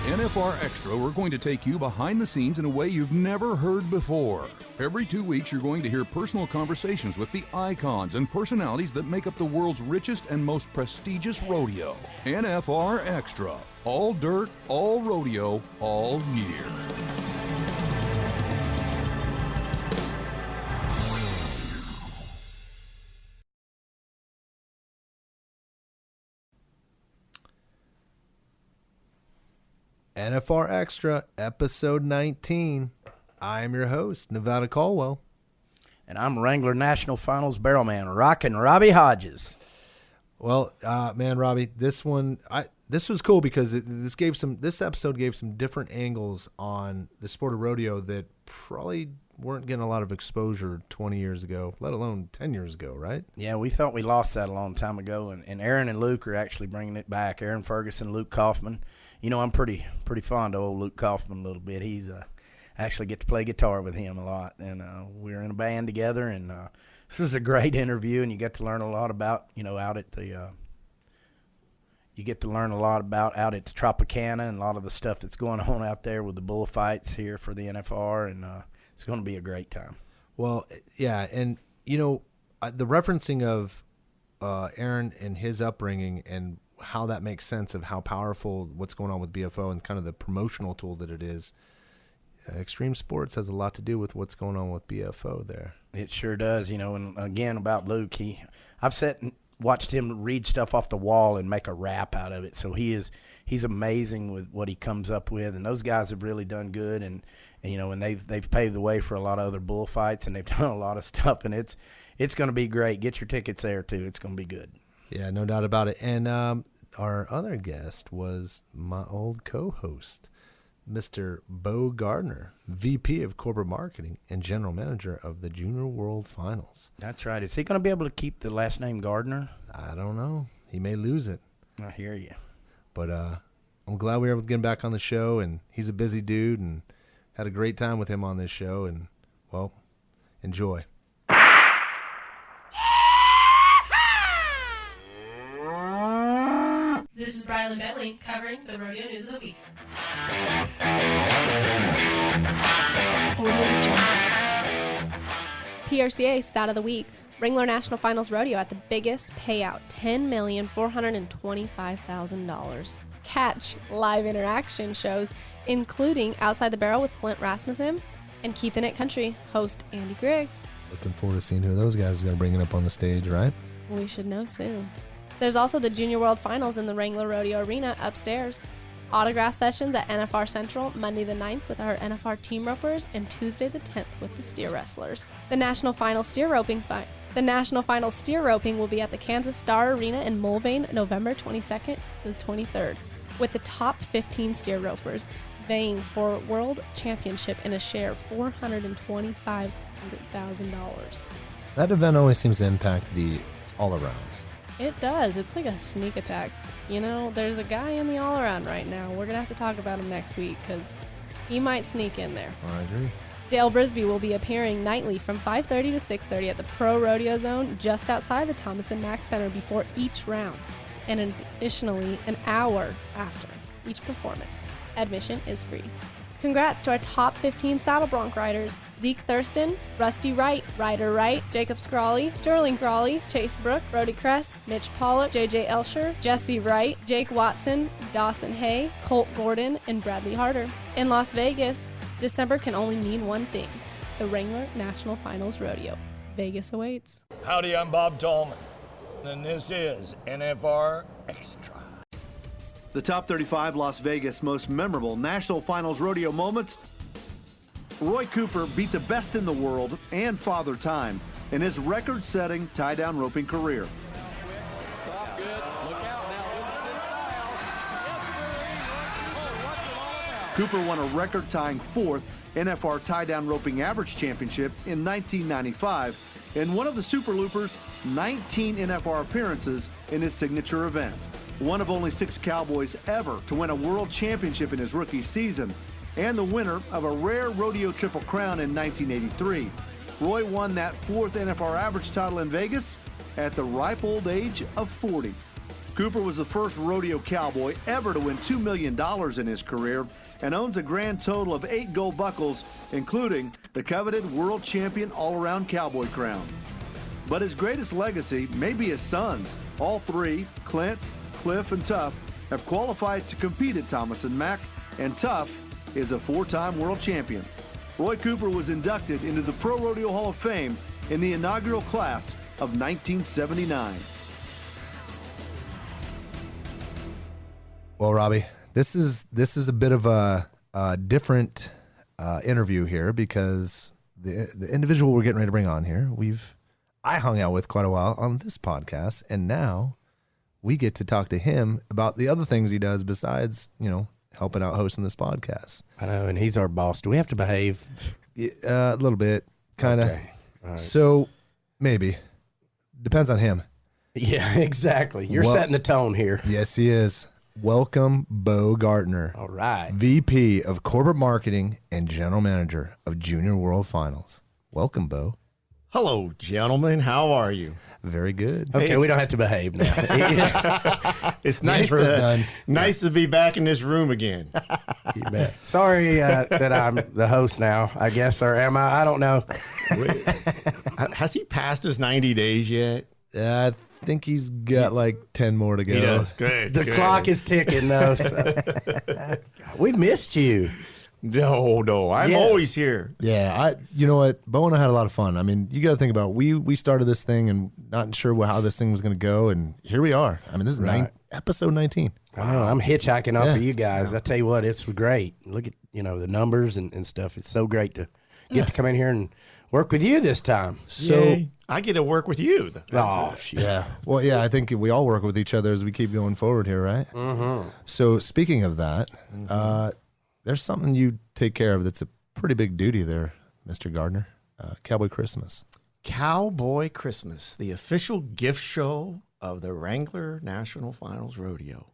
NFR Extra, we're going to take you behind the scenes in a way you've never heard before. Every 2 weeks, you're going to hear personal conversations with the icons and personalities that make up the world's richest and most prestigious rodeo. NFR Extra. All dirt, all rodeo, all year. NFR Extra, episode 19. I'm your host, Nevada Caldwell. And I'm Wrangler National Finals barrelman, Rockin' Robbie Hodges. Well, man, Robbie, this was cool because this episode gave some different angles on the sport of rodeo that probably weren't getting a lot of exposure 20 years ago, let alone 10 years ago, right? Yeah, we thought we lost that a long time ago, and Aaron and Luke are actually bringing it back. Aaron Ferguson, Luke Kaufman. You know, I'm pretty fond of old Luke Kaufman a little bit. He's actually get to play guitar with him a lot, and we're in a band together. And this was a great interview, and you get to learn a lot about out at the out at the Tropicana and a lot of the stuff that's going on out there with the bullfights here for the NFR, and it's going to be a great time. Well, yeah, and the referencing of Aaron and his upbringing and how that makes sense of how powerful what's going on with BFO and kind of the promotional tool that it is. Extreme sports has a lot to do with what's going on with BFO there. It sure does, and again about Luke, I've sat and watched him read stuff off the wall and make a rap out of it. So he's amazing with what he comes up with, and those guys have really done good, and they've paved the way for a lot of other bullfights, and they've done a lot of stuff, and it's going to be great. Get your tickets there too. It's going to be good. Yeah, no doubt about it. And our other guest was my old co-host, Mr. Bo Gardner, VP of Corporate Marketing and General Manager of the Junior World Finals. That's right. Is he going to be able to keep the last name Gardner? I don't know. He may lose it. I hear you. But I'm glad we were able to get him back on the show, and he's a busy dude, and had a great time with him on this show, and, well, enjoy. This is Brylan Bentley covering the Rodeo News of the Week. PRCA Stat of the Week. Wrangler National Finals Rodeo at the biggest payout, $10,425,000. Catch live interaction shows, including Outside the Barrel with Flint Rasmussen and Keepin' It Country host Andy Griggs. Looking forward to seeing who those guys are going to bring it up on the stage, right? We should know soon. There's also the Junior World Finals in the Wrangler Rodeo Arena upstairs. Autograph sessions at NFR Central Monday the 9th with our NFR team ropers and Tuesday the 10th with the steer wrestlers. The National Final Steer Roping will be at the Kansas Star Arena in Mulvane November 22nd to the 23rd, with the top 15 steer ropers vying for World Championship in a share of $425,000. That event always seems to impact the all-around. It does. It's like a sneak attack. There's a guy in the all-around right now. We're going to have to talk about him next week because he might sneak in there. I agree. Dale Brisby will be appearing nightly from 5:30 to 6:30 at the Pro Rodeo Zone just outside the Thomas & Mack Center before each round, and additionally an hour after each performance. Admission is free. Congrats to our top 15 Saddle Bronc riders: Zeke Thurston, Rusty Wright, Ryder Wright, Jacob Scrawley, Sterling Crawley, Chase Brook, Brody Kress, Mitch Pollock, JJ Elsher, Jesse Wright, Jake Watson, Dawson Hay, Colt Gordon, and Bradley Harder. In Las Vegas, December can only mean one thing: the Wrangler National Finals Rodeo. Vegas awaits. Howdy, I'm Bob Tallman, and this is NFR Extra. The top 35 Las Vegas most memorable National Finals Rodeo moments. Roy Cooper beat the best in the world and Father Time in his record-setting tie-down roping career. Stop good. Look out now. This is in style. Yes, sir. Oh, what's it all about? Cooper won a record-tying 4th NFR tie-down roping average championship in 1995 and one of the Super Loopers' 19 NFR appearances in his signature event. One of only 6 Cowboys ever to win a world championship in his rookie season, and the winner of a rare rodeo triple crown in 1983. Roy won that 4th NFR average title in Vegas at the ripe old age of 40. Cooper was the first rodeo cowboy ever to win $2 million in his career and owns a grand total of 8 gold buckles, including the coveted world champion all-around cowboy crown. But his greatest legacy may be his sons. All three, Clint, Cliff, and Tuff, have qualified to compete at Thomas & Mack, and Tuff is a 4-time world champion. Roy Cooper was inducted into the Pro Rodeo Hall of Fame in the inaugural class of 1979. Well, Robbie, this is a bit of a different interview here because the individual we're getting ready to bring on here, I hung out with quite a while on this podcast, and now we get to talk to him about the other things he does besides, helping out hosting this podcast. I know, and he's our boss. Do we have to behave? A little bit, kind of. Okay. All right. So maybe depends on him. Yeah, exactly. You're Well- setting the tone here. Yes, he is. Welcome, Bo Gardner, All right. VP of Corporate Marketing and General Manager of Junior World Finals. Welcome, Bo. Hello, gentlemen. How are you? Very good. Okay, we don't have to behave now. It's nice intro's done. nice to be back in this room again. You bet. Sorry that I'm the host now, I guess, or am I? I don't know. Has he passed his 90 days yet? I think he's got like 10 more to go. He does. Good. The good. clock is ticking, though. So. We missed you. No. I'm Yes. always here. Yeah, you know what? Bo and I had a lot of fun. I mean, you got to think about it. We started this thing and not sure how this thing was going to go, and here we are. I mean, this is episode 19. I know. I'm hitchhiking off Yeah. of you guys. I tell you what, it's great. Look at the numbers and stuff. It's so great to get to come in here and work with you this time. So, Yay. I get to work with you. Oh, shit. yeah. Well, yeah, I think we all work with each other as we keep going forward here, right? Mm-hmm. So, speaking of that, there's something you take care of that's a pretty big duty there, Mr. Gardner. Cowboy Christmas. Cowboy Christmas, the official gift show of the Wrangler National Finals Rodeo.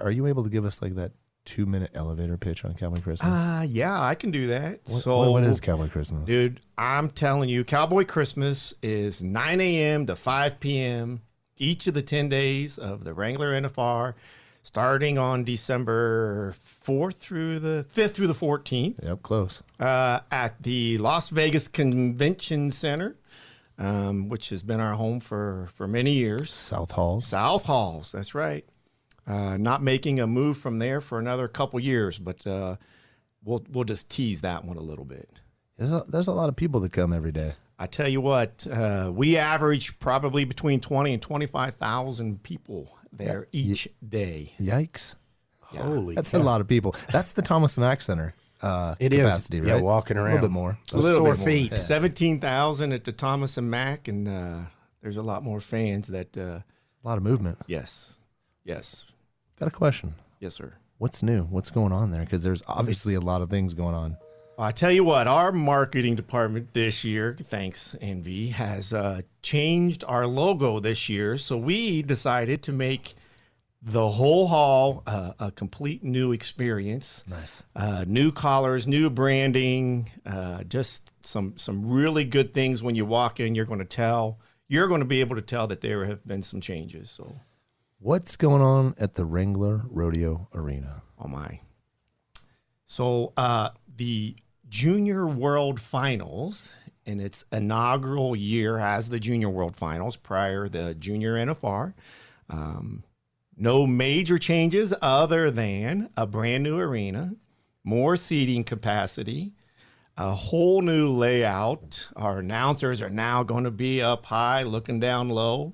Are you able to give us like that 2-minute elevator pitch on Cowboy Christmas? Yeah, I can do that. What is Cowboy Christmas? Dude, I'm telling you, Cowboy Christmas is 9 a.m. to 5 p.m. each of the 10 days of the Wrangler NFR, starting on December 4th through the 5th through the 14th. Yep, close. At the Las Vegas Convention Center, which has been our home for many years. South Halls. South Halls, that's right. Not making a move from there for another couple years, but we'll just tease that one a little bit. There's a lot of people that come every day. I tell you what, we average probably between 20 and 25,000 people there each day. Yikes. Holy That's cow. a lot of people. That's the Thomas Mack Center It capacity, is. right? Yeah, walking A around. little bit more. A little sore bit more. feet. 17,000 at the Thomas and Mack, and there's a lot more fans that, A lot of movement. yes, Got a question. yes, sir. What's new? What's going on there? Because there's obviously a lot of things going on. I tell you what, our marketing department this year, thanks NV, has changed our logo this year. So we decided to make the whole hall a complete new experience. Nice. New collars, new branding, just some really good things. When you walk in, you're going to be able to tell that there have been some changes. So, What's going on at the Wrangler Rodeo Arena? oh my. So the Junior World Finals in its inaugural year as the Junior World Finals, prior the Junior NFR. No major changes other than a brand new arena, more seating capacity, a whole new layout. Our announcers are now going to be up high, looking down low.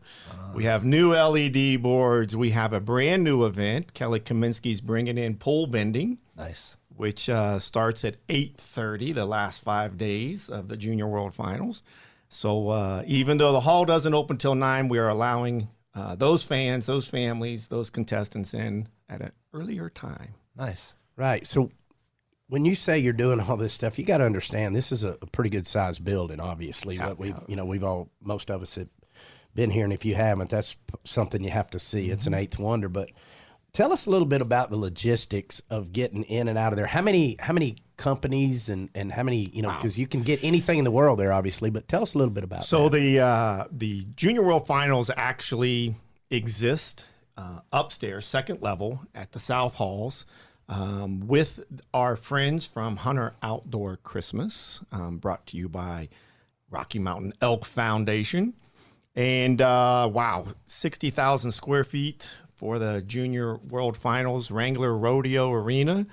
We have new LED boards. We have a brand new event. Kelly Kaminsky's bringing in pole bending, Nice. which starts at 8:30 the last 5 days of the Junior World Finals. So even though the hall doesn't open till 9, we are allowing those fans, those families, those contestants in at an earlier time. Nice. Right. So when you say you're doing all this stuff, you got to understand this is a pretty good sized building. Obviously, but most of us have been here, and if you haven't, that's something you have to see. It's an eighth wonder. But tell us a little bit about the logistics of getting in and out of there. How many companies and how many, because you can get anything in the world there, obviously. But tell us a little bit about So that. the Junior World Finals actually exist upstairs, second level at the South Halls, with our friends from Hunter Outdoor Christmas, brought to you by Rocky Mountain Elk Foundation. And wow, 60,000 square feet for the Junior World Finals, Wrangler Rodeo Arena.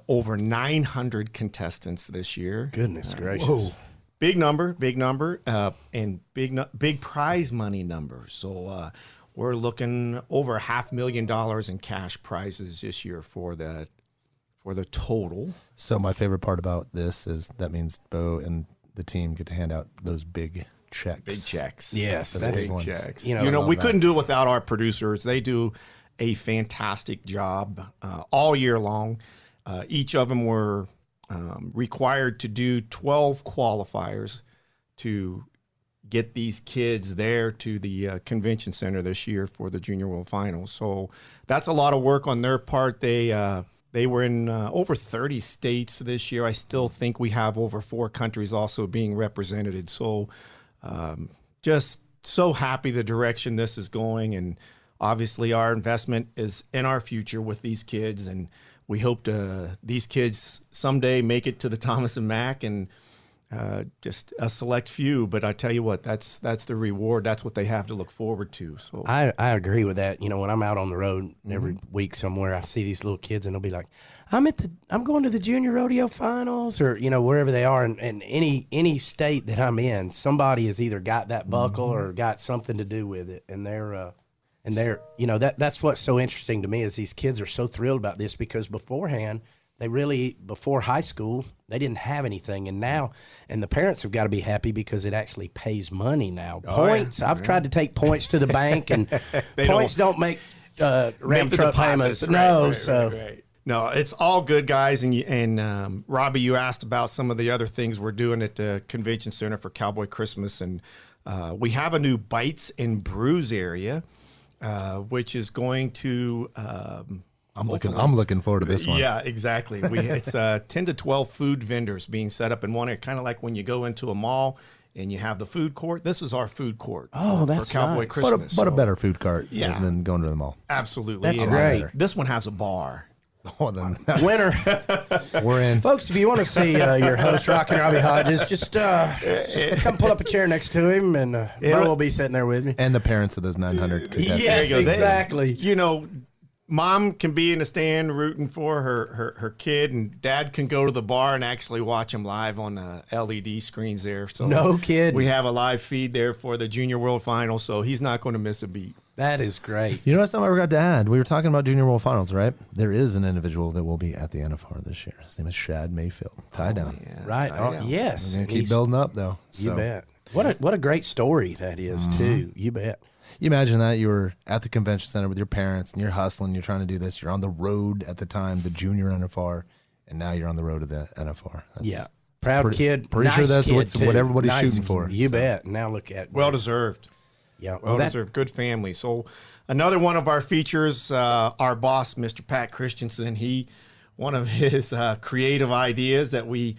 Over 900 contestants this year. Goodness gracious. Whoa. Big number, and big prize money numbers. So we're looking over $500,000 in cash prizes this year for the total. So my favorite part about this is that means Bo and the team get to hand out those big checks. Big checks. Yes, Those that's big ones. Checks. You know, we love that. couldn't do it without our producers. They do a fantastic job all year long. Each of them were required to do 12 qualifiers to get these kids there to the convention center this year for the Junior World Finals. So that's a lot of work on their part. They were in over 30 states this year. I still think we have over 4 countries also being represented. So just so happy the direction this is going. And obviously our investment is in our future with these kids. And we hope these kids someday make it to the Thomas and Mack, and just a select few. But I tell you what, that's the reward. That's what they have to look forward to. So I agree with that. You know, when I'm out on the road every week somewhere, I see these little kids and they'll be like, I'm going to the Junior Rodeo Finals, or, you know, wherever they are. And any state that I'm in, somebody has either got that buckle or got something to do with it. And they're, you know, that's what's so interesting to me is these kids are so thrilled about this, because beforehand, before high school, they didn't have anything. And now, and the parents have got to be happy because it actually pays money now. Points. I've tried to take points to the bank, and points don't make Ram truck payments. Right. No, it's all good, guys. And Robbie, you asked about some of the other things we're doing at the convention center for Cowboy Christmas. And we have a new Bites and Brews area, which is going to... I'm looking forward to this one. Yeah, exactly. It's 10 to 12 food vendors being set up in one area, kind of like when you go into a mall and you have the food court. This is our food court for Cowboy nice. Christmas. But a better food cart Yeah. than going to the mall. Absolutely. That's And great. This one has a bar. Oh, then Winner. we're in. Folks, if you want to see your host, Rocky Robbie Hodges, just come pull up a chair next to him, and Bro will be sitting there with me. And the parents of those 900 contestants. Yes, There you go. exactly. You know, Mom can be in the stand rooting for her kid, and Dad can go to the bar and actually watch them live on the LED screens there. So No kidding. We have a live feed there for the Junior World Finals, so he's not going to miss a beat. That is great. You know what? Something I forgot to add. We were talking about Junior World Finals, right? There is an individual that will be at the NFR this year. His name is Shad Mayfield. Tie down. Yeah, Right. yeah. Yes. We're gonna keep He's- building up, though. You So, bet. What a great story that is, too. You bet. You imagine that you were at the convention center with your parents, and you're hustling. You're trying to do this. You're on the road at the time, the Junior NFR, and now you're on the road to the NFR. That's Yeah. Proud pretty- kid. pretty sure nice that's kid, what too. everybody's Nice. shooting for, You so. bet. Now look at Well deserved. Yeah. Well that- deserved. Good family. So another one of our features, our boss, Mr. Pat Christensen, one of his creative ideas that we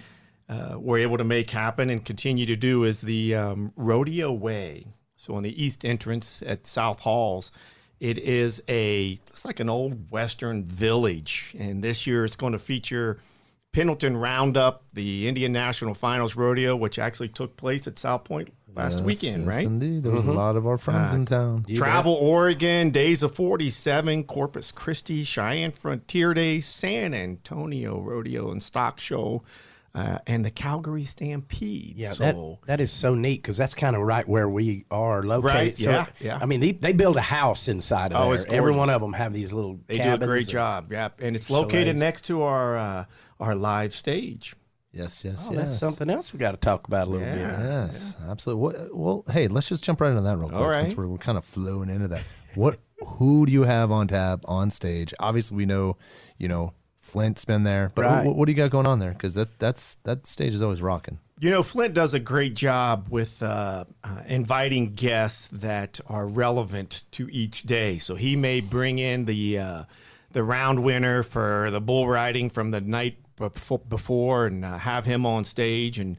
were able to make happen and continue to do is the Rodeo Way. So on the east entrance at South Halls, it's like an old Western village. And this year it's going to feature Pendleton Roundup, the Indian National Finals Rodeo, which actually took place at South Point last weekend, yes, right? Indeed. There was a lot of our friends in town. Travel Oregon, Days of 47, Corpus Christi, Cheyenne Frontier Days, San Antonio Rodeo and Stock Show, and the Calgary Stampede. Yeah, so, that is so neat, because that's kind of right where we are located. Right, So, yeah. I mean, they build a house inside of Oh, there. it's Every one gorgeous. of them have these little they do a cabins. great job. Yeah, and it's So located amazing. next to our live stage. Yes. Oh, that's something else we got to talk about a little bit. Yes, absolutely. Well, hey, let's just jump right into that real quick, All since right. we're kind of flowing into that. Who do you have on tap on stage? Obviously, we know, Flint's been there, but Right. what do you got going on there? Because that stage is always rocking. Flint does a great job with inviting guests that are relevant to each day. So he may bring in the round winner for the bull riding from the night before and have him on stage. And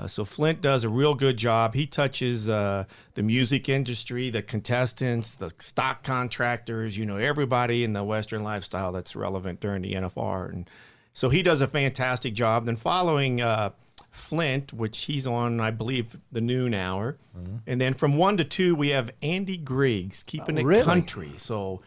So Flint does a real good job. He touches the music industry, the contestants, the stock contractors, everybody in the Western lifestyle that's relevant during the NFR. And so he does a fantastic job. Then following Flint, which he's on, I believe, the noon hour. And then from 1 to 2, we have Andy Griggs, keeping it country. So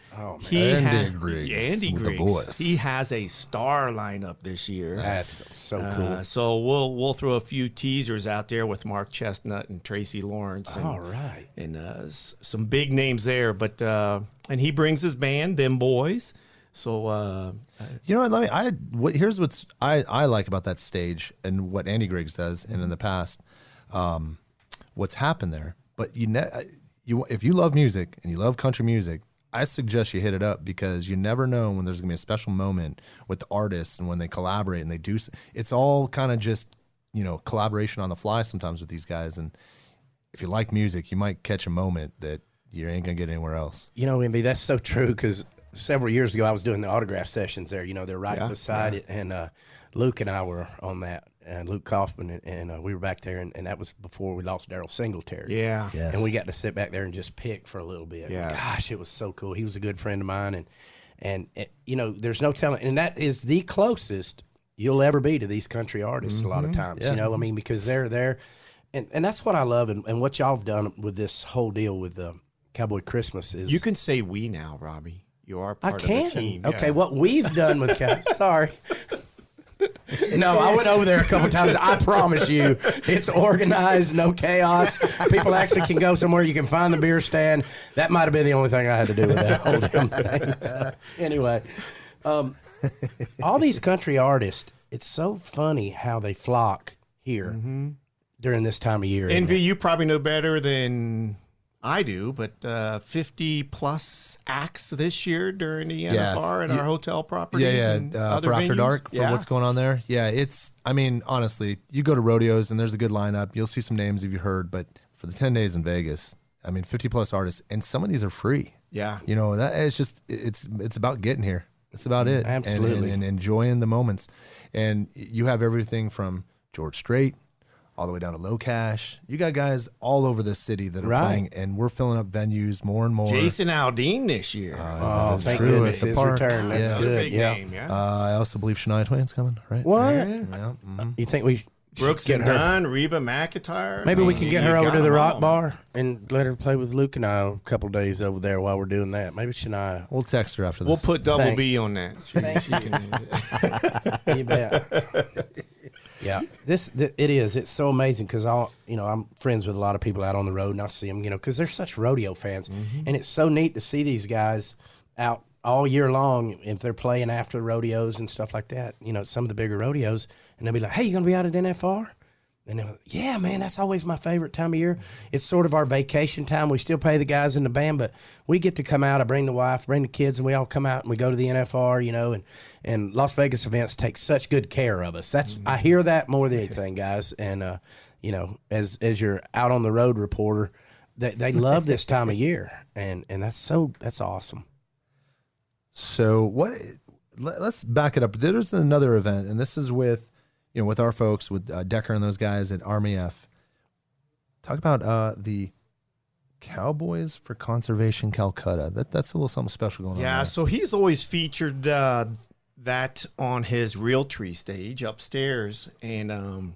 Andy Griggs Andy with the Griggs, voice. he has a star lineup this year. That's so cool. So we'll throw a few teasers out there with Mark Chestnut and Tracy Lawrence. And, All right. And some big names there. But and he brings his band, Them Boys. So You know what? Here's what's I like about that stage and what Andy Griggs does, and in the past, what's happened there. But if you love music and you love country music, I suggest you hit it up, because you never know when there's gonna be a special moment with the artists and when they collaborate and they do. It's all kind of just collaboration on the fly sometimes with these guys. And if you like music, you might catch a moment that you ain't gonna get anywhere else. Envy, that's so true, because several years ago I was doing the autograph sessions there. They're right beside it, and Luke and I were on that, and Luke Kaufman, and we were back there, and that was before we lost Daryl Singletary. Yeah. Yes. And we got to sit back there and just pick for a little bit. Yeah. Gosh, it was so cool. He was a good friend of mine, and there's no telling, and that is the closest you'll ever be to these country artists a lot of times. Yeah. Because they're there, and that's what I love, and what y'all have done with this whole deal with Cowboy Christmas is you can say we now, Robbie. You are I part can. of the team. Okay, yeah. what we've done with sorry. No, I went over there a couple times. I promise you, it's organized, no chaos. People actually can go somewhere. You can find the beer stand. That might have been the only thing I had to do with that whole damn thing. So, anyway, all these country artists, it's so funny how they flock here during this time of year. Envy, you probably know better than I do, but 50-plus acts this year during the NFR and our hotel properties. and other for After venues. Dark, for what's going on there. Yeah, honestly, you go to rodeos and there's a good lineup. You'll see some names if you heard, but for the 10 days in Vegas, 50-plus artists, and some of these are free. Yeah. That it's just, it's about getting here. That's about it. Absolutely. And enjoying the moments. And you have everything from George Strait all the way down to Low Cash. You got guys all over the city that are playing, and we're filling up venues more and more. Jason Aldean this year. Thank true, goodness, at the his park. return. That's Yes. good. Big Yeah. name, yeah. I also believe Shania Twain's coming, right? What? Yeah. You think we Brooks get and her? Dunn, Reba McEntire. Maybe we can get her you over got to the them Rock all. Bar and let her play with Luke and I a couple days over there while we're doing that. Maybe Shania. We'll text her after this. We'll put double Thank- B on that. You bet. Yeah, it is. It's so amazing because I'm friends with a lot of people out on the road, and I see them, because they're such rodeo fans, and it's so neat to see these guys out all year long if they're playing after rodeos and stuff like that. Some of the bigger rodeos, and they'll be like, "Hey, you gonna be out at NFR?" And they're like, "Yeah, man, that's always my favorite time of year. It's sort of our vacation time. We still pay the guys in the band, but we get to come out. I bring the wife, bring the kids, and we all come out and we go to the NFR, and Las Vegas events take such good care of us. That's I hear that more than anything, guys. And as you're out on the road reporter, they love this time of year, and that's awesome. So let's back it up. There's another event, and this is with our folks, with Decker and those guys at Army F. Talk about the Cowboys for Conservation Calcutta. That's a little something special going on. Yeah, there. so he's always featured that on his Realtree stage upstairs. And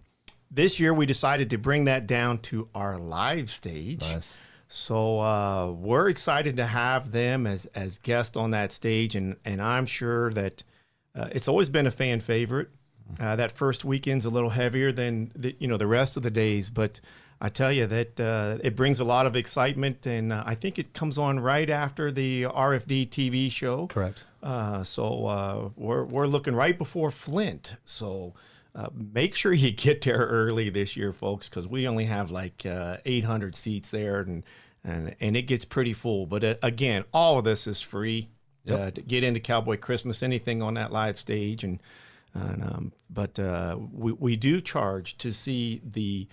this year we decided to bring that down to our live stage. Nice. So we're excited to have them as guests on that stage. And I'm sure that it's always been a fan favorite. That first weekend's a little heavier than the rest of the days, but I tell you that it brings a lot of excitement, and I think it comes on right after the RFD TV show. Correct. So we're looking right before Flint. So make sure you get there early this year, folks, because we only have like 800 seats there, and it gets pretty full. But again, all of this is free. To get into Cowboy Christmas, anything on that live stage, but we do charge to see the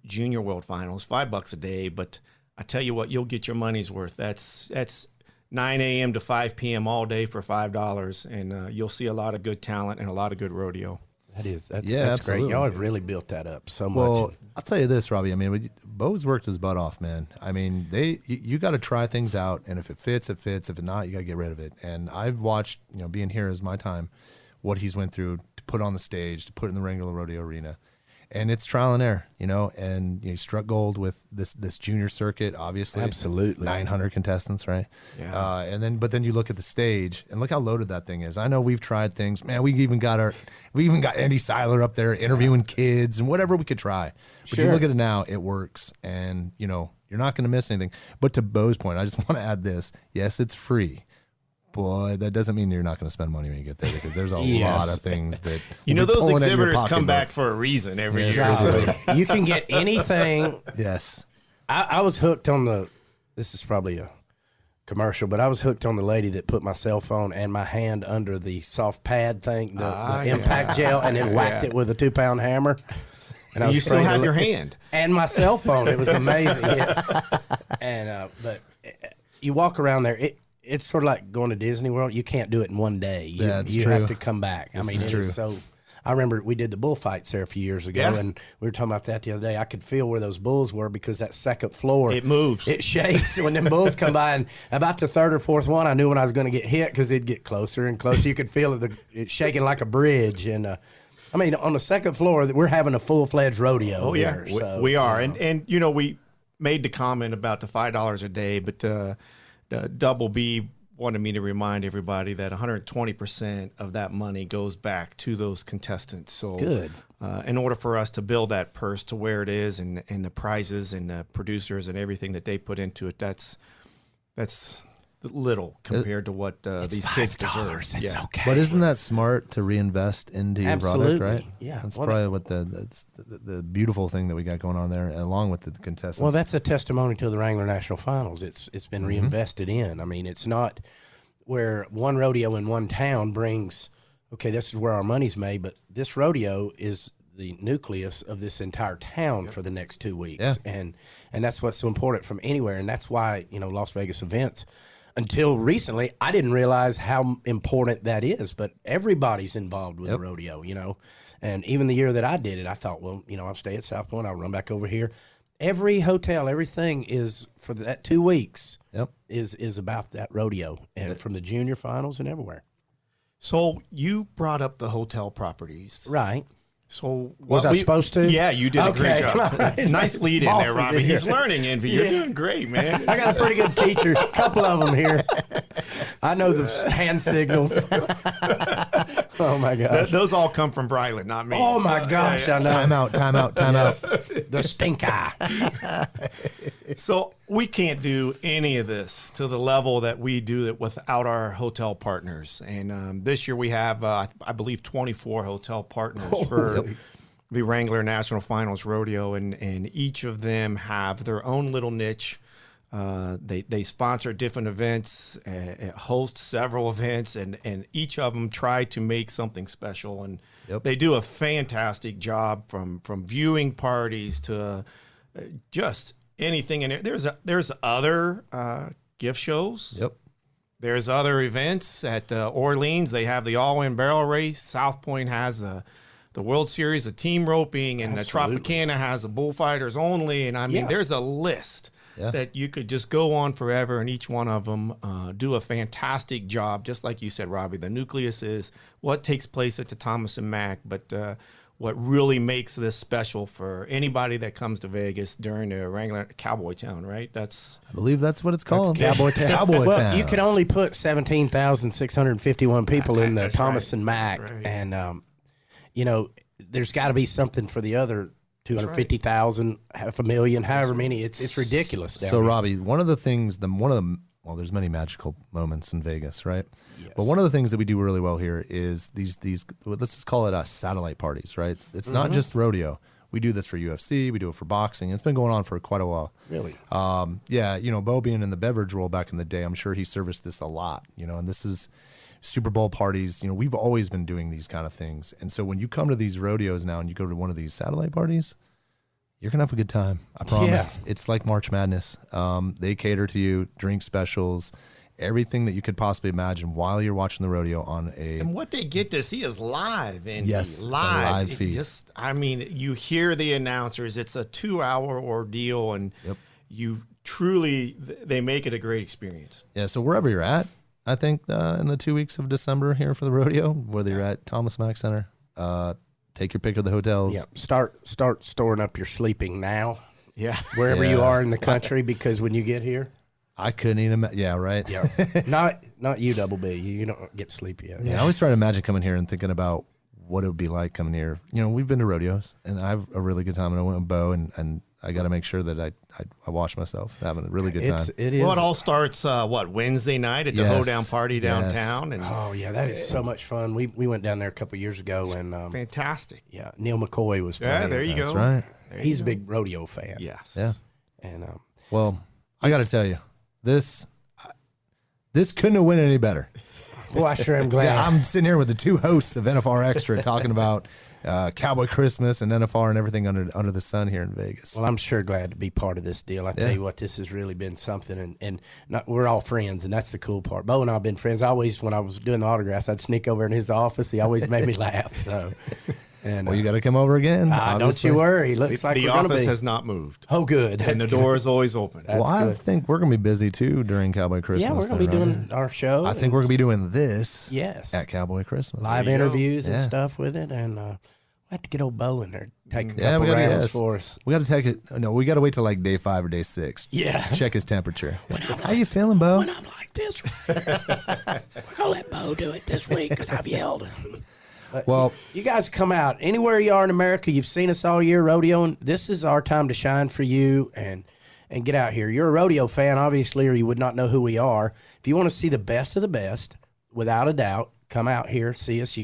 Junior World Finals, $5 a day. But I tell you what, you'll get your money's worth. That's 9 a.m. to 5 p.m. all day for $5, and you'll see a lot of good talent and a lot of good rodeo. That's great. absolutely. Y'all have really built that up so much. Well, I'll tell you this, Robbie. I mean, Bo's worked his butt off, man. I mean, you got to try things out, and if it fits, it fits. If it not, you got to get rid of it. And I've watched, being here is my time, what he's went through to put on the stage, to put in the Wrangler Rodeo Arena. And it's trial and error, and he struck gold with this junior circuit, obviously. Absolutely. 900 contestants, right? Yeah. But then you look at the stage and look how loaded that thing is. I know we've tried things, man. We even got Andy Seiler up there interviewing kids and whatever we could try. But you look at it now, it works, and you're not going to miss anything. But to Bo's point, I just want to add this: yes, it's free. Boy, that doesn't mean you're not going to spend money when you get there, because there's a lot of things that those exhibitors come back for a reason every year. You can get anything. Yes. I was hooked on this is probably a commercial, but I was hooked on the lady that put my cell phone and my hand under the soft pad thing, the impact gel, and then whacked it with a 2-pound hammer. And I was you still have your hand. And my cell phone. It was amazing. Yes. And but you walk around there. It's sort of like going to Disney World. You can't do it in one day. You have to come back. I mean, it is so. I remember we did the bullfights there a few years ago, and we were talking about that the other day. I could feel where those bulls were, because that second floor, it moves. It shakes when them bulls come by. And about the third or fourth one, I knew when I was going to get hit, because it'd get closer and closer. You could feel it shaking like a bridge. And I mean, on the second floor, we're having a full-fledged rodeo. Oh, here, yeah, so, we are. And we made the comment about the $5 a day, but Double B wanted me to remind everybody that 120% of that money goes back to those contestants. So good. In order for us to build that purse to where it is, and the prizes and the producers and everything that they put into it, that's little compared to what these kids deserve. It's okay. But isn't that smart to reinvest into your product, right? Yeah. That's probably what the beautiful thing that we got going on there, along with the contestants. Well, that's a testimony to the Wrangler National Finals. It's been reinvested in. I mean, it's not where one rodeo in one town brings, okay, this is where our money's made, but this rodeo is the nucleus of this entire town for the next 2 weeks. Yeah. And that's what's so important from anywhere. And that's why, Las Vegas events, until recently, I didn't realize how important that is, but everybody's involved with the rodeo, and even the year that I did it, I thought, well, I'll stay at South Point, I'll run back over here. Every hotel, everything is for that 2 weeks is about that rodeo, and from the junior finals and everywhere. So you brought up the hotel properties. Right. So was I supposed to? Yeah, you did a great job. Nice lead in there, Robbie. He's learning, Envy. You're doing great, man. I got a pretty good teacher. A couple of them here. I know the hand signals. Oh my gosh. Those all come from Bryland, not me. Oh my gosh, I know. Time out. The stink eye. So we can't do any of this to the level that we do it without our hotel partners. And this year we have, I believe, 24 hotel partners for the Wrangler National Finals Rodeo, and each of them have their own little niche. They sponsor different events, host several events, and each of them try to make something special. And they do a fantastic job from viewing parties to just anything in there. There's other gift shows. Yep. There's other events at Orleans. They have the all-in barrel race. South Point has the World Series of team roping, and the Tropicana has the Bullfighters Only. And I mean, there's a list that you could just go on forever, and each one of them do a fantastic job. Just like you said, Robbie, the nucleus is what takes place at the Thomas and Mack, but what really makes this special for anybody that comes to Vegas during the Wrangler Cowboy Town, right? I believe that's what it's called. Cowboy Town. Cowboy well, Town. You can only put 17,651 people in the Thomas and Mack, right. And there's got to be something for the other 250,000, 500,000, however many. It's ridiculous. So Robbie, one of the things, well, there's many magical moments in Vegas, right? Yes. But one of the things that we do really well here is these let's just call it satellite parties, right? It's not just rodeo. We do this for UFC. We do it for boxing. It's been going on for quite a while. Really? Bo being in the beverage role back in the day, I'm sure he serviced this a lot, and this is Super Bowl parties. We've always been doing these kind of things. And so when you come to these rodeos now and you go to one of these satellite parties, you're going to have a good time. I promise. Yeah. It's like March Madness. They cater to you, drink specials, everything that you could possibly imagine while you're watching the rodeo on a. And what they get to see is live. And Yes, it's a live. live feed. You hear the announcers. It's a 2-hour ordeal, and you truly, they make it a great experience. Yeah, so wherever you're at, I think in the 2 weeks of December here for the rodeo, whether you're at Thomas Mack Center, take your pick of the hotels. Yeah, start storing up your sleeping now. Yeah. Wherever you are in the country, because when you get here, I couldn't even. Yeah, right. yeah, not you, Double B. You don't get sleepy yet. Yeah, I always try to imagine coming here and thinking about what it would be like coming here. You know, we've been to rodeos, and I have a really good time. And I went with Bo, and I got to make sure that I wash myself, having a really good time. It is. Well, it all starts Wednesday night at the Hoedown Party downtown. And oh yeah, that is so much fun. We went down there a couple years ago, and fantastic. Yeah, Neil McCoy was playing. Yeah, there you That's go. right. He's a big rodeo fan. Yes. Yeah. And well, I got to tell you, this couldn't have went any better. Well, I sure am glad. Yeah, I'm sitting here with the two hosts of NFR Extra talking about Cowboy Christmas and NFR and everything under the sun here in Vegas. Well, I'm sure glad to be part of this deal. I tell you what, this has really been something, and we're all friends, and that's the cool part. Bo and I have been friends. When I was doing the autographs, I'd sneak over in his office. He always made me laugh. So, and well, you got to come over again. Don't you worry. Looks like the we're gonna office be. has not moved. Oh, good. And the door is always open. Well, I think we're going to be busy too during Cowboy Christmas. Yeah, we're going to be doing our show. I think we're going to be doing this. Yes. At Cowboy Christmas. Live interviews and stuff with it, and we'll have to get old Bo in there, take a couple rounds for us. We got to take it. No, we got to wait till like day 5 or day 6. Yeah. Check his temperature. How you feeling, Bo? When I'm like this, we're going to let Bo do it this week because I've yelled. But well, you guys come out anywhere you are in America. You've seen us all year rodeoing. This is our time to shine for you and get out here. You're a rodeo fan, obviously, or you would not know who we are. If you want to see the best of the best, without a doubt, come out here, see us.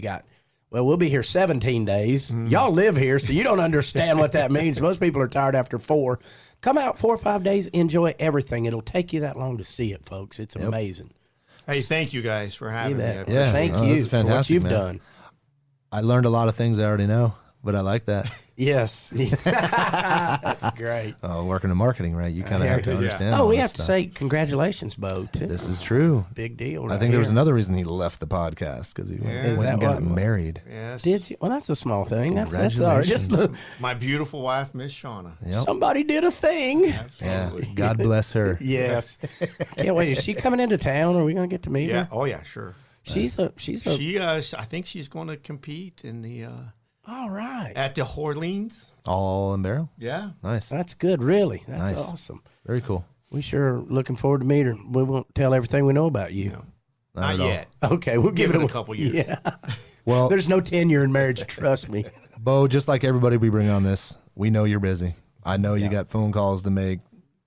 We'll be here 17 days. Y'all live here, so you don't understand what that means. Most people are tired after 4. Come out 4 or 5 days, enjoy everything. It'll take you that long to see it, folks. It's amazing. Hey, thank you guys for having me. Yeah, thank you for what you've done. I learned a lot of things I already know, but I like that. Yes. That's great. Working in marketing, right? You kind of have to understand. Oh, we have to say congratulations, Bo, too. This is true. Big deal. I think there was another reason he left the podcast because he went and got married. Yes. Did you? Well, that's a small thing. That's all right. Just my beautiful wife, Miss Shauna. Yep. Somebody did a thing. Absolutely. Yeah. God bless her. Yes. Can't wait. Is she coming into town? Are we going to get to meet her? Oh yeah, sure. She I think she's going to compete in the all right. At the Orleans. All in barrel? Yeah. Nice. That's good, really. That's nice. awesome. Very cool. We sure are looking forward to meet her. We won't tell everything we know about you. No, not yet. Okay, we'll give it a couple years. Yeah. Well, there's no tenure in marriage, trust me. Bo, just like everybody we bring on this, we know you're busy. I know you got phone calls to make,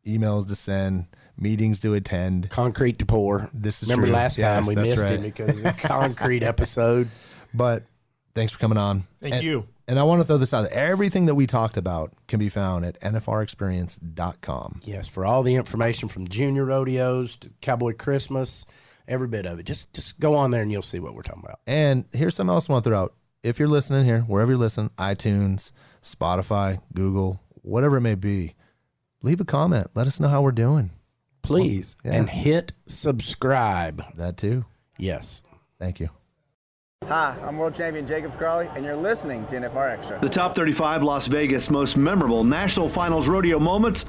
emails to send, meetings to attend, concrete to pour. This is Remember true. last time we missed right. him because of the concrete episode. But thanks for coming on. Thank you. And I want to throw this out there. Everything that we talked about can be found at nfrexperience.com. Yes, for all the information from junior rodeos to Cowboy Christmas, every bit of it. Just go on there and you'll see what we're talking about. And here's something else I want to throw out. If you're listening here, wherever you listen, iTunes, Spotify, Google, whatever it may be, leave a comment. Let us know how we're doing. Please. Yeah. And hit subscribe. That too. Yes. Thank you. Hi, I'm World Champion Jacob Scrawley, and you're listening to NFR Extra. The top 35 Las Vegas most memorable National Finals rodeo moments.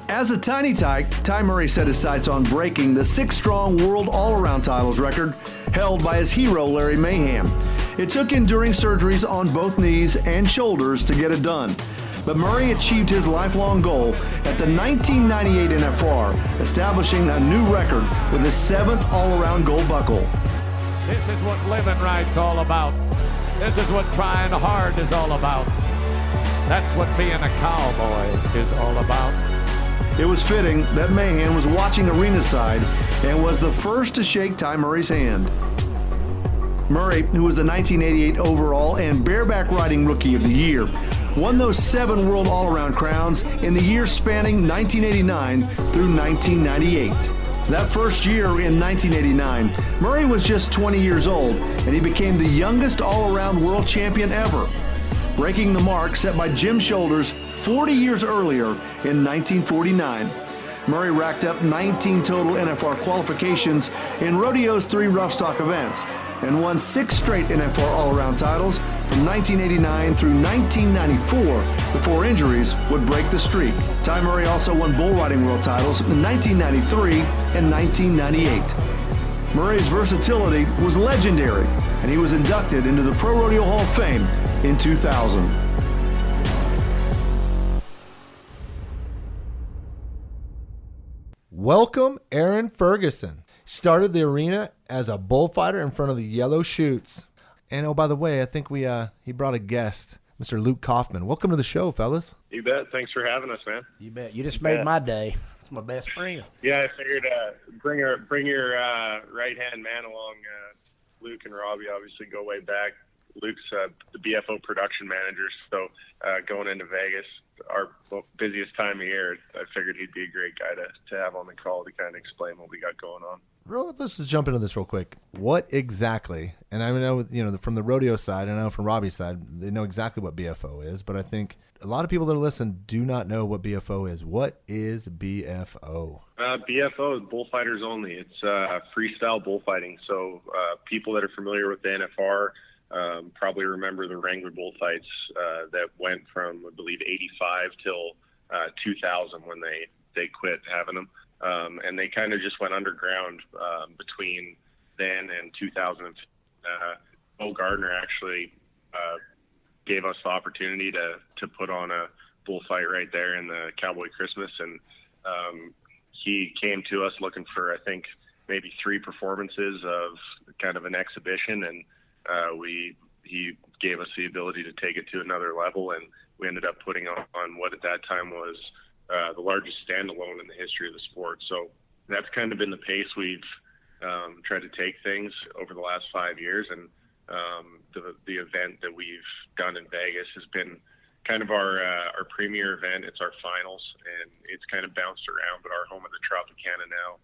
As a tiny tyke, Ty Murray set his sights on breaking the 6-strong world all-around titles record held by his hero Larry Mayhem. It took enduring surgeries on both knees and shoulders to get it done. But Murray achieved his lifelong goal at the 1998 NFR, establishing a new record with his 7th all-around gold buckle. This is what living right's all about. This is what trying hard is all about. That's what being a cowboy is all about. It was fitting that Mayhem was watching arena side and was the first to shake Ty Murray's hand. Murray, who was the 1988 overall and bareback riding Rookie of the Year, won those 7 world all-around crowns in the years spanning 1989 through 1998. That first year in 1989, Murray was just 20 years old, and he became the youngest all-around world champion ever, breaking the mark set by Jim Shoulders 40 years earlier in 1949. Murray racked up 19 total NFR qualifications in rodeo's 3 rough stock events and won 6 straight NFR all-around titles from 1989 through 1994 before injuries would break the streak. Ty Murray also won bull riding world titles in 1993 and 1998. Murray's versatility was legendary, and he was inducted into the Pro Rodeo Hall of Fame in 2000. Welcome, Aaron Ferguson. Started the arena as a bullfighter in front of the yellow chutes. And oh, by the way, I think he brought a guest, Mr. Luke Kaufman. Welcome to the show, fellas. You bet. Thanks for having us, man. You bet. You just made my day. It's my best friend. Yeah, I figured bring your right-hand man along. Luke and Robbie obviously go way back. Luke's the BFO production manager, so going into Vegas, our busiest time of year, I figured he'd be a great guy to have on the call to kind of explain what we got going on. Let's just jump into this real quick. What exactly, and I know, from the rodeo side, and I know from Robbie's side, they know exactly what BFO is, but I think a lot of people that listen do not know what BFO is. What is BFO? BFO is Bullfighters Only. It's freestyle bullfighting. So people that are familiar with the NFR probably remember the Wrangler bullfights that went from, I believe, 85 till 2000 when they quit having them. And they kind of just went underground between then and 2000. Gardner actually gave us the opportunity to put on a bullfight right there in the Cowboy Christmas. And he came to us looking for, I think, maybe 3 performances of kind of an exhibition. And he gave us the ability to take it to another level. And we ended up putting on what at that time was the largest standalone in the history of the sport. So that's kind of been the pace we've tried to take things over the last 5 years. And the event that we've done in Vegas has been kind of our premier event. It's our finals, and it's kind of bounced around, but our home of the Tropicana now.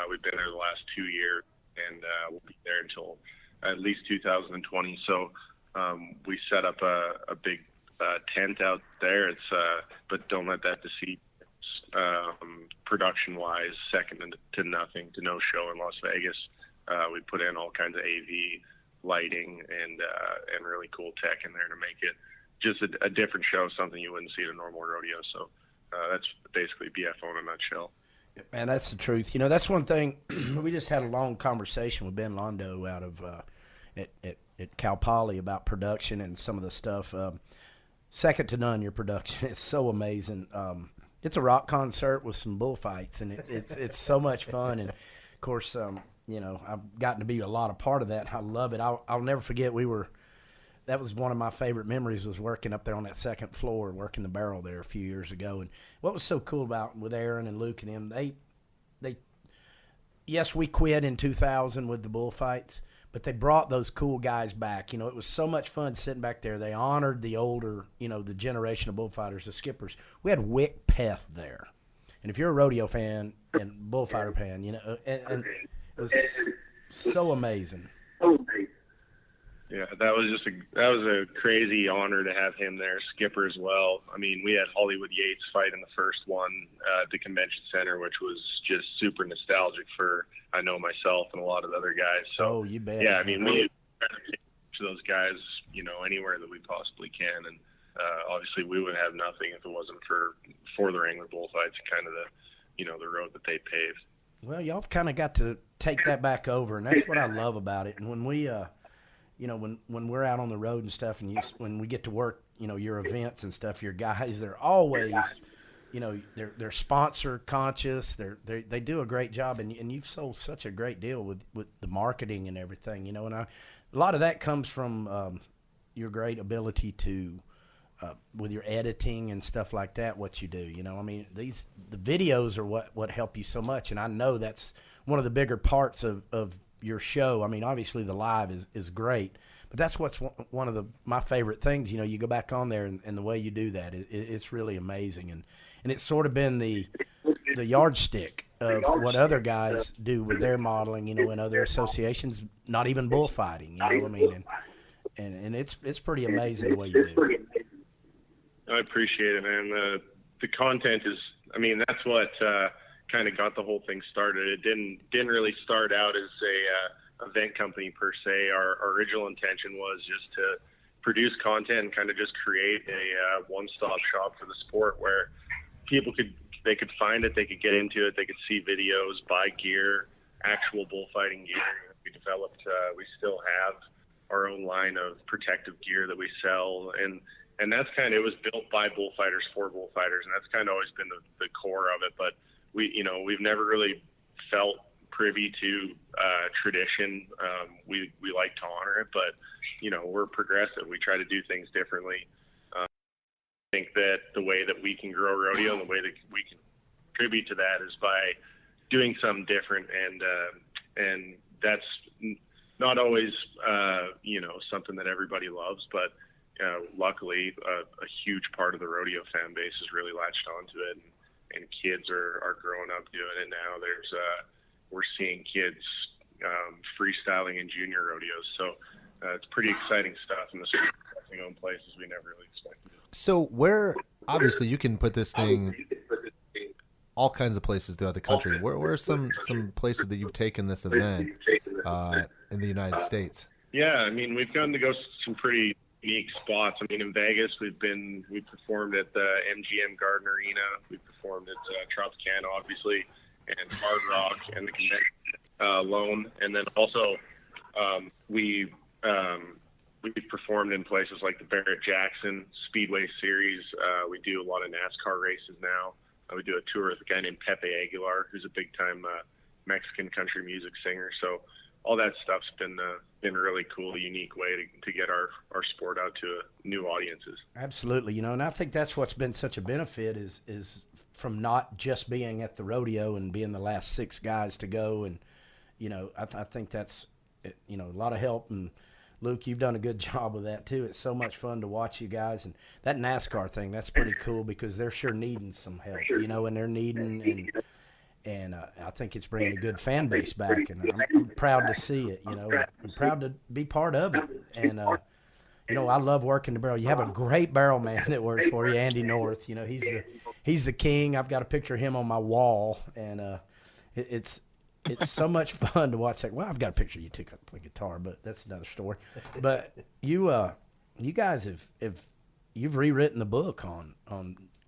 We've been there the last 2 years, and we'll be there until at least 2020. So we set up a big tent out there. It's but don't let that deceive. Production-wise, second to nothing, to no show in Las Vegas. We put in all kinds of AV lighting and really cool tech in there to make it just a different show, something you wouldn't see at a normal rodeo. So that's basically BFO in a nutshell. Man, that's the truth. That's one thing. We just had a long conversation with Ben Londo out of at Cal Poly about production and some of the stuff. Second to none, your production is so amazing. It's a rock concert with some bullfights, and it's so much fun. And of course, I've gotten to be a lot of part of that. I love it. I'll never forget. That was one of my favorite memories, was working up there on that second floor, working the barrel there a few years ago. And what was so cool about with Aaron and Luke and them, yes, we quit in 2000 with the bullfights, but they brought those cool guys back. It was so much fun sitting back there. They honored the older, the generation of bullfighters, the skippers. We had Wick Peth there. And if you're a rodeo fan and bullfighter fan, and it was so amazing. Yeah, that was a crazy honor to have him there, skipper as well. I mean, we had Hollywood Yates fight in the first one at the convention center, which was just super nostalgic for, I know, myself and a lot of other guys. So, you bet. Yeah, I mean, we try to take to those guys, anywhere that we possibly can. And obviously we would have nothing if it wasn't for the Wrangler bullfights and kind of the road that they paved. Well, y'all kind of got to take that back over, and that's what I love about it. And when we when we're out on the road and stuff, and when we get to work, your events and stuff, your guys, they're always, they're sponsor conscious. They do a great job, and you've sold such a great deal with the marketing and everything, and a lot of that comes from your great ability to with your editing and stuff like that. What you do, I mean, the videos are what help you so much, and I know that's one of the bigger parts of your show. I mean, obviously the live is great, but that's what's one of my favorite things. You go back on there and the way you do that, it's really amazing, and it's sort of been the yardstick of what other guys do with their modeling, in other associations, not even bullfighting, I mean, and it's pretty amazing the way you do it. I appreciate it, man. The content is, I mean, that's what kind of got the whole thing started. It didn't really start out as a event company per se. Our original intention was just to produce content and kind of just create a one-stop shop for the sport where people could find it, they could get into it, they could see videos, buy gear, actual bullfighting gear. We developed, we still have our own line of protective gear that we sell, and that's kind of, it was built by bullfighters for bullfighters, and that's kind of always been the core of it. But we've never really felt privy to tradition. We like to honor it, but we're progressive. We try to do things differently. I think that the way that we can grow rodeo and the way that we can contribute to that is by doing something different, and that's not always something that everybody loves, but luckily a huge part of the rodeo fan base has really latched onto it, and kids are growing up doing it now. We're seeing kids freestyling in junior rodeos, so it's pretty exciting stuff, and the stepping on places we never really expected. So where, obviously you can put this thing all kinds of places throughout the country. Where are some places that you've taken this event in the United States? Yeah, I mean, we've gotten to go to some pretty unique spots. I mean, in Vegas, we've performed at the MGM Gardner Arena. We've performed at Tropicana, obviously, and Hard Rock and the convention alone. And then also we've performed in places like the Barrett-Jackson Speedway Series. We do a lot of NASCAR races now. We do a tour with a guy named Pepe Aguilar, who's a big-time Mexican country music singer. So all that stuff's been a really cool, unique way to get our sport out to new audiences. Absolutely, and I think that's what's been such a benefit is from not just being at the rodeo and being the last 6 guys to go, and I think that's a lot of help. And Luke, you've done a good job with that too. It's so much fun to watch you guys, and that NASCAR thing, that's pretty cool because they're sure needing some help, and they're needing and I think it's bringing a good fan base back, and I'm proud to see it. I'm proud to be part of it, and I love working the barrel. You have a great barrel man that works for you, Andy North. He's the king. I've got a picture of him on my wall, and it's so much fun to watch that. Well, I've got a picture of you too. I play guitar, but that's another story. But you guys you've rewritten the book on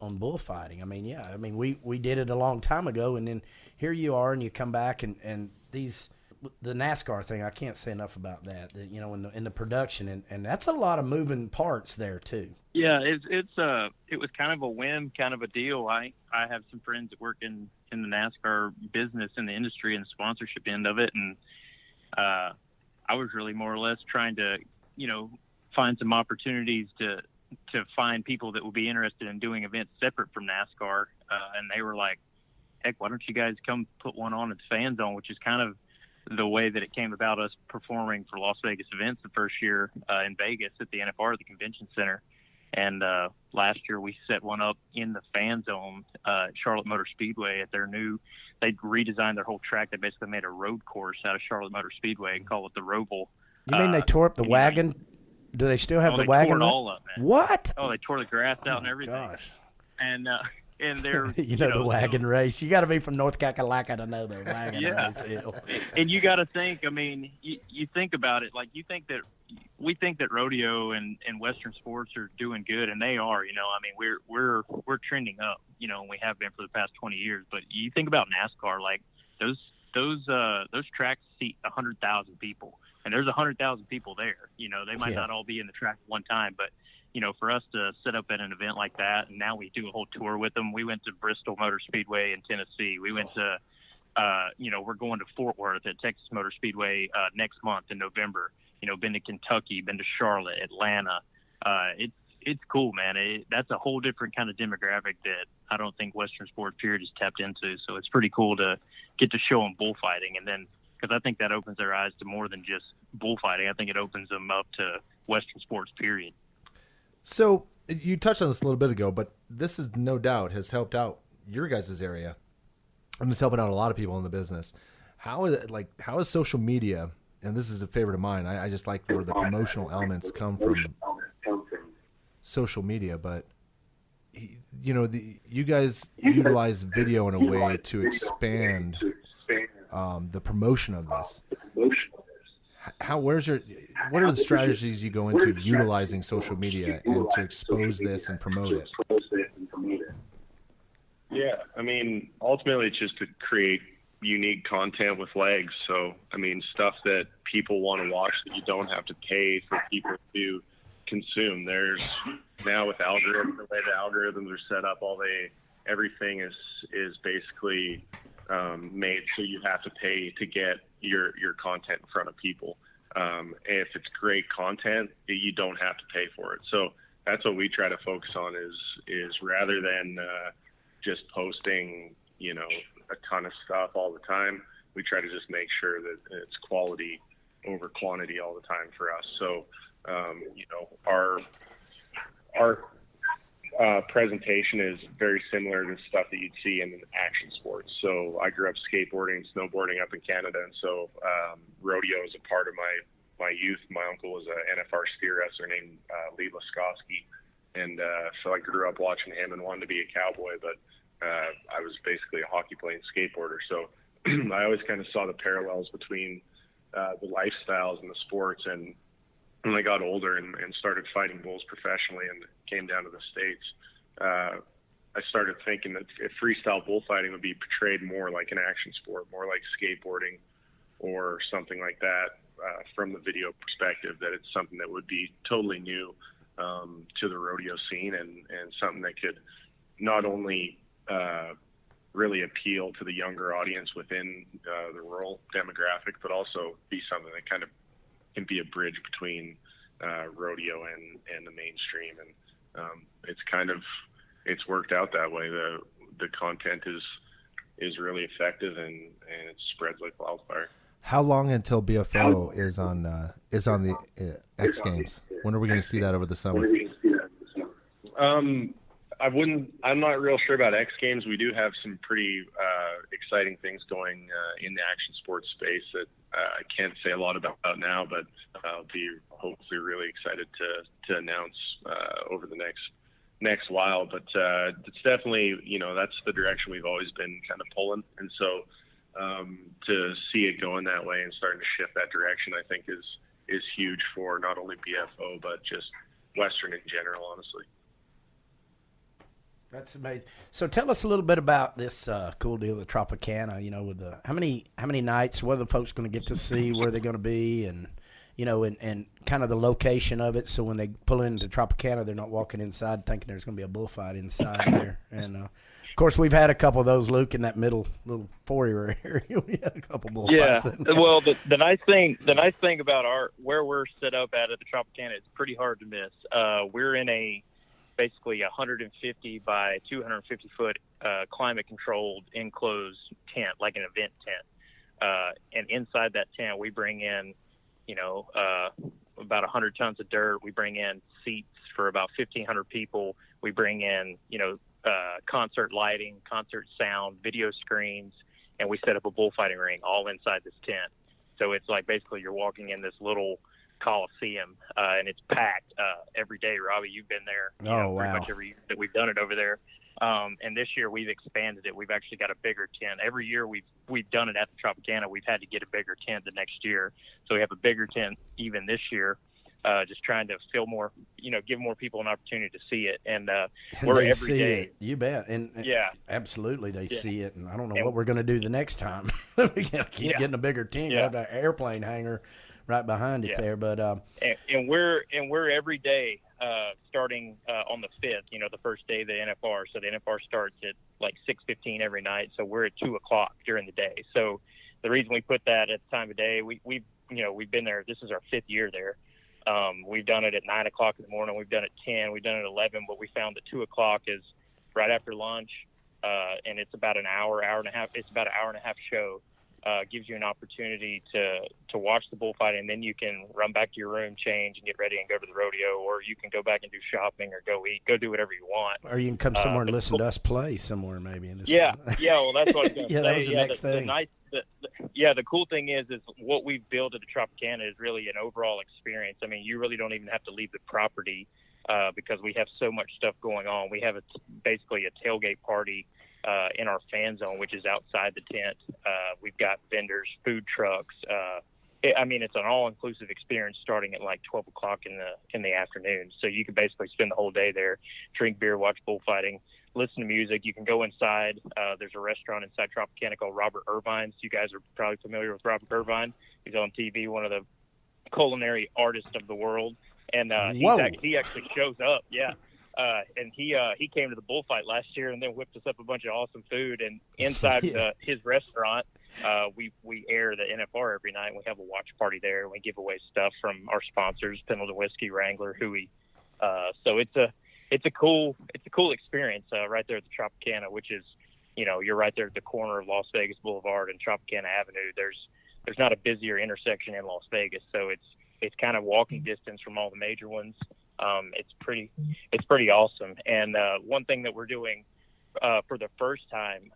bullfighting. I mean, we did it a long time ago, and then here you are, and you come back, and the NASCAR thing, I can't say enough about that. In the production, and that's a lot of moving parts there too. Yeah, it was kind of a whim, kind of a deal. I have some friends that work in the NASCAR business, in the industry and sponsorship end of it, and I was really more or less trying to find some opportunities to find people that would be interested in doing events separate from NASCAR, and they were like, heck, why don't you guys come put one on at the Fan Zone, which is kind of the way that it came about, us performing for Las Vegas events the first year in Vegas at the NFR, the convention center. And last year we set one up in the Fan Zone at Charlotte Motor Speedway at they redesigned their whole track. They basically made a road course out of Charlotte Motor Speedway and call it the Roval. You mean they tore up the wagon? Do they still have the wagon? They tore it all up, man. What? Oh, they tore the grass out and everything. Gosh. And they're the wagon race. You got to be from North Kakalaka to know the wagon race. And you got to think. I mean, you think about it. Like, we think that rodeo and Western sports are doing good, and they are. I mean, we're trending up. And we have been for the past 20 years. But you think about NASCAR, like those tracks seat 100,000 people, and there's 100,000 people there. They might not all be in the track at one time, but for us to set up at an event like that, and now we do a whole tour with them. We went to Bristol Motor Speedway in Tennessee. We went to, we're going to Fort Worth at Texas Motor Speedway next month in November. Been to Kentucky, been to Charlotte, Atlanta. It's cool, man. That's a whole different kind of demographic that I don't think Western sports period has tapped into. So it's pretty cool to get to show them bullfighting, and then because I think that opens their eyes to more than just bullfighting. I think it opens them up to Western sports period. So you touched on this a little bit ago, but this is no doubt has helped out your guys' area, and it's helping out a lot of people in the business. How is social media? And this is a favorite of mine. I just like where the promotional elements come from social media, but you guys utilize video in a way to expand the promotion of this. What are the strategies you go into utilizing social media and to expose this and promote it? Yeah, I mean, ultimately it's just to create unique content with legs. So, I mean, stuff that people want to watch that you don't have to pay for people to consume. There's now with algorithms, the way the algorithms are set up, everything is basically made so you have to pay to get your content in front of people. If it's great content, you don't have to pay for it. So that's what we try to focus on is rather than just posting, a ton of stuff all the time, we try to just make sure that it's quality over quantity all the time for us. So, our presentation is very similar to stuff that you'd see in action sports. So I grew up skateboarding, snowboarding up in Canada, and so rodeo is a part of my youth. My uncle was an NFR steer wrestler named Lee Laskowski, and so I grew up watching him and wanted to be a cowboy, but I was basically a hockey playing skateboarder. So I always kind of saw the parallels between the lifestyles and the sports. And when I got older and started fighting bulls professionally and came down to the States, I started thinking that if freestyle bullfighting would be portrayed more like an action sport, more like skateboarding or something like that from the video perspective, that it's something that would be totally new to the rodeo scene and something that could not only really appeal to the younger audience within the rural demographic, but also be something that kind of can be a bridge between rodeo and the mainstream. And it's worked out that way. The content is really effective and it spreads like wildfire. How long until BFO is on the X Games? When are we going to see that over the summer? I'm not real sure about X Games. We do have some pretty exciting things going in the action sports space that I can't say a lot about now, but I'll be hopefully really excited to announce over the next while. But it's definitely, that's the direction we've always been kind of pulling. And so to see it going that way and starting to shift that direction, I think is huge for not only BFO, but just Western in general, honestly. That's amazing. So tell us a little bit about this cool deal, the Tropicana. With how many nights? What are the folks going to get to see? Where they're going to be, and and kind of the location of it. So when they pull into Tropicana, they're not walking inside thinking there's going to be a bullfight inside there. And of course, we've had a couple of those, Luke, in that middle little foyer area. We had a couple bullfights. Yeah. Well, the nice thing about where we're set up at the Tropicana, it's pretty hard to miss. We're in basically 150 by 250 foot climate controlled enclosed tent, like an event tent. And inside that tent, we bring in, about 100 tons of dirt. We bring in seats for about 1,500 people. We bring in, concert lighting, concert sound, video screens, and we set up a bullfighting ring all inside this tent. So it's like basically you're walking in this little Coliseum, and it's packed every day. Robbie, you've been there pretty much every year that we've done it over there. And this year we've expanded it. We've actually got a bigger tent. Every year we've done it at the Tropicana. We've had to get a bigger tent the next year. So we have a bigger tent even this year, just trying to fill more, give more people an opportunity to see it. And we're every day. It. You bet. And yeah, absolutely. They see it. And I don't know what we're going to do the next time. We got to keep getting a bigger tent. Yeah. Have an airplane hangar right behind it there, but and we're every day starting on the 5th. The first day of the NFR. So the NFR starts at like 6:15 every night. So we're at 2:00 during the day. So the reason we put that at the time of day, we've been there. This is our 5th year there. We've done it at 9:00 in the morning. We've done it at 10. We've done it at 11. But we found that 2:00 is right after lunch, and it's about an hour and a half. It's about an hour and a half show. Gives you an opportunity to watch the bullfight, and then you can run back to your room, change, and get ready and go to the rodeo, or you can go back and do shopping or go eat, go do whatever you want. Or you can come somewhere and listen to us play somewhere maybe. In this well, that's what I was going to say. That was the next thing. The cool thing is what we've built at the Tropicana is really an overall experience. I mean, you really don't even have to leave the property because we have so much stuff going on. We have basically a tailgate party in our fan zone, which is outside the tent. We've got vendors, food trucks. It's an all-inclusive experience starting at like 12 o'clock in the afternoon. So you can basically spend the whole day there, drink beer, watch bullfighting, listen to music. You can go inside. There's a restaurant inside Tropicana called Robert Irvine's. You guys are probably familiar with Robert Irvine. He's on TV, one of the culinary artists of the world. And he actually shows up, yeah. And he came to the bullfight last year and then whipped us up a bunch of awesome food. And inside his restaurant, we air the NFR every night. We have a watch party there, and we give away stuff from our sponsors, Pendleton Whiskey, Wrangler, Huey. So it's a cool experience right there at the Tropicana, which is, you're right there at the corner of Las Vegas Boulevard and Tropicana Avenue. There's not a busier intersection in Las Vegas, so it's kind of walking distance from all the major ones. It's pretty awesome. And one thing that we're doing for the first time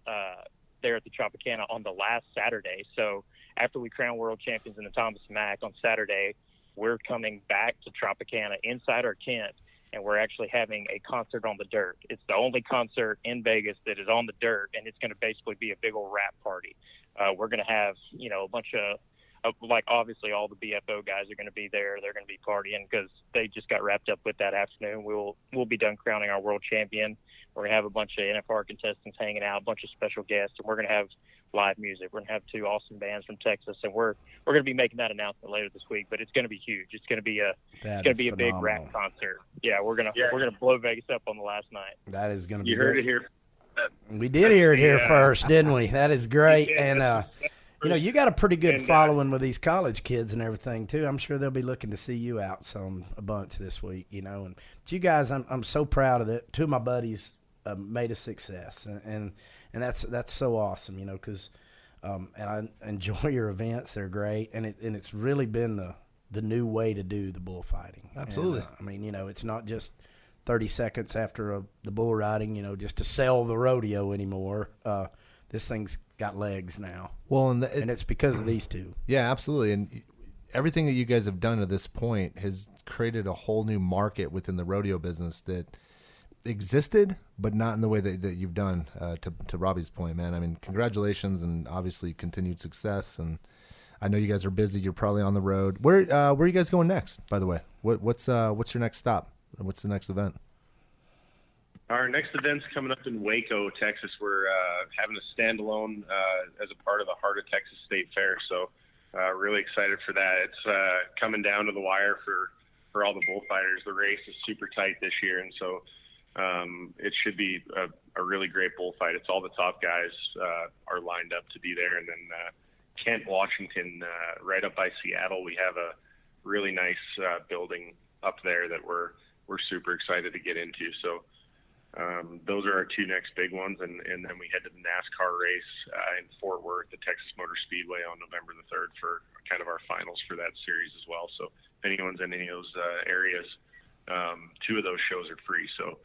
there at the Tropicana on the last Saturday. So after we crown world champions in the Thomas Mack on Saturday, we're coming back to Tropicana inside our tent, and we're actually having a concert on the dirt. It's the only concert in Vegas that is on the dirt, and it's going to basically be a big old rap party. We're going to have, a bunch of obviously all the BFO guys are going to be there. They're going to be partying because they just got wrapped up with that afternoon. We'll be done crowning our world champion. We're going to have a bunch of NFR contestants hanging out, a bunch of special guests, and we're going to have live music. We're going to have 2 awesome bands from Texas, and we're going to be making that announcement later this week. But it's going to be huge. It's going to be a big rap concert. Yeah, we're going to blow Vegas up on the last night. That is going to be. You heard it here. We did hear it here first, didn't we? That is great, and. You got a pretty good following with these college kids and everything too. I'm sure they'll be looking to see you out a bunch this week. And you guys, I'm so proud of it. 2 of my buddies made a success, and that's so awesome. Because and I enjoy your events. They're great, and it's really been the new way to do the bullfighting. Absolutely. And, it's not just 30 seconds after the bull riding, just to sell the rodeo anymore. This thing's got legs now. Well, and it's because of these 2. Yeah, absolutely. And everything that you guys have done to this point has created a whole new market within the rodeo business that existed, but not in the way that you've done. To Robbie's point, man. I mean, congratulations, and obviously continued success. And I know you guys are busy. You're probably on the road. Where are you guys going next? By the way, what's your next stop? What's the next event? Our next event's coming up in Waco, Texas. We're having a standalone as a part of the Heart of Texas State Fair. So really excited for that. It's coming down to the wire for all the bullfighters. The race is super tight this year, and so it should be a really great bullfight. It's all the top guys are lined up to be there. And then Kent, Washington, right up by Seattle, we have a really nice building up there that we're super excited to get into. So those are our 2 next big ones, and then we head to the NASCAR race in Fort Worth, the Texas Motor Speedway, on November the 3rd for kind of our finals for that series as well. So if anyone's in any of those areas, 2 of those shows are free. So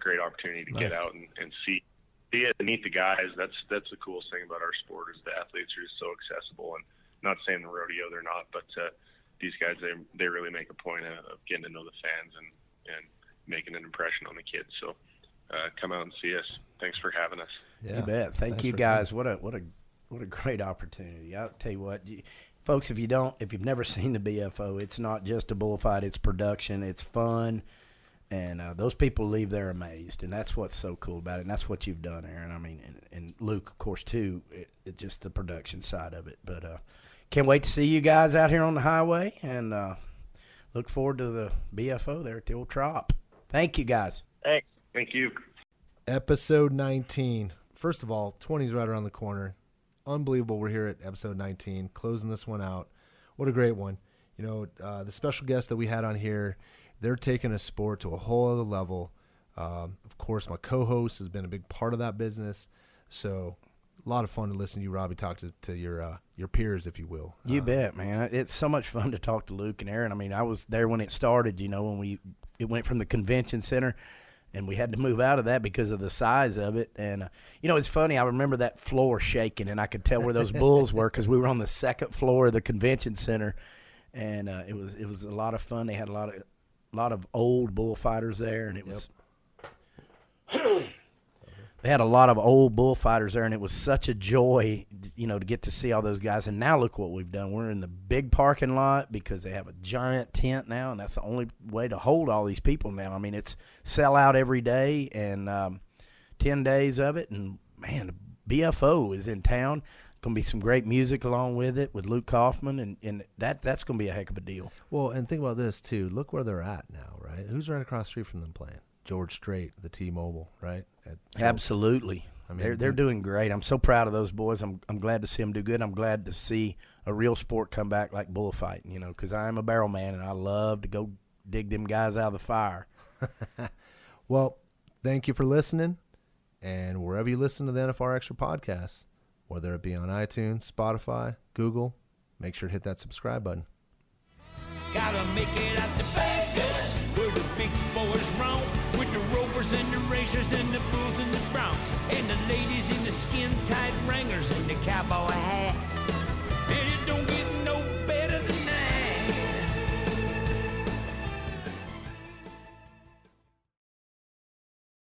great opportunity to get out and see it and meet the guys. That's the coolest thing about our sport is the athletes are just so accessible. And not saying the rodeo they're not, but these guys they really make a point of getting to know the fans and making an impression on the kids. So. Come out and see us. Thanks for having us. Yeah. You bet. Thanks you guys. What a great opportunity. I'll tell you what, folks, if you've never seen the BFO, it's not just a bullfight, it's production, it's fun, and those people leave there amazed, and that's what's so cool about it, and that's what you've done, Aaron. I mean, and Luke, of course, too. It's just the production side of it. But can't wait to see you guys out here on the highway, and look forward to the BFO there at the old Trop. Thank you, guys. Thanks. Thank you. Episode 19. First of all, 20's right around the corner. Unbelievable. We're here at episode 19, closing this one out. What a great one. The special guests that we had on here, they're taking a sport to a whole other level. Of course, my co-host has been a big part of that business. So a lot of fun to listen to you, Robbie, talk to your peers, if you will. You bet, man. It's so much fun to talk to Luke and Aaron. I mean, I was there when it started, when it went from the convention center. And we had to move out of that because of the size of it. And, it's funny. I remember that floor shaking, and I could tell where those bulls were because we were on the 2nd floor of the convention center. And it was a lot of fun. They had a lot of old bullfighters there, and it was they had a lot of old bullfighters there, and it was such a joy, to get to see all those guys. And now look what we've done. We're in the big parking lot because they have a giant tent now, and that's the only way to hold all these people now. I mean, it's sell out every day, and 10 days of it, and man, BFO is in town. Going to be some great music along with it with Luke Kaufman, and that's going to be a heck of a deal. Well, and think about this too. Look where they're at now, right? Who's right across the street from them playing? George Strait, the T-Mobile, right? Absolutely. I mean, they're doing great. I'm so proud of those boys. I'm glad to see them do good. I'm glad to see a real sport come back like bullfighting, because I am a barrel man, and I love to go dig them guys out of the fire. Well, thank you for listening, and wherever you listen to the NFR Extra podcast, whether it be on iTunes, Spotify, Google, make sure to hit that subscribe button. Gotta make it out to Vega, where the big boys roam, with the rovers and the racers and the bulls and the broncs, and the ladies in the skin-tight Wranglers and the cowboy hats. And it don't get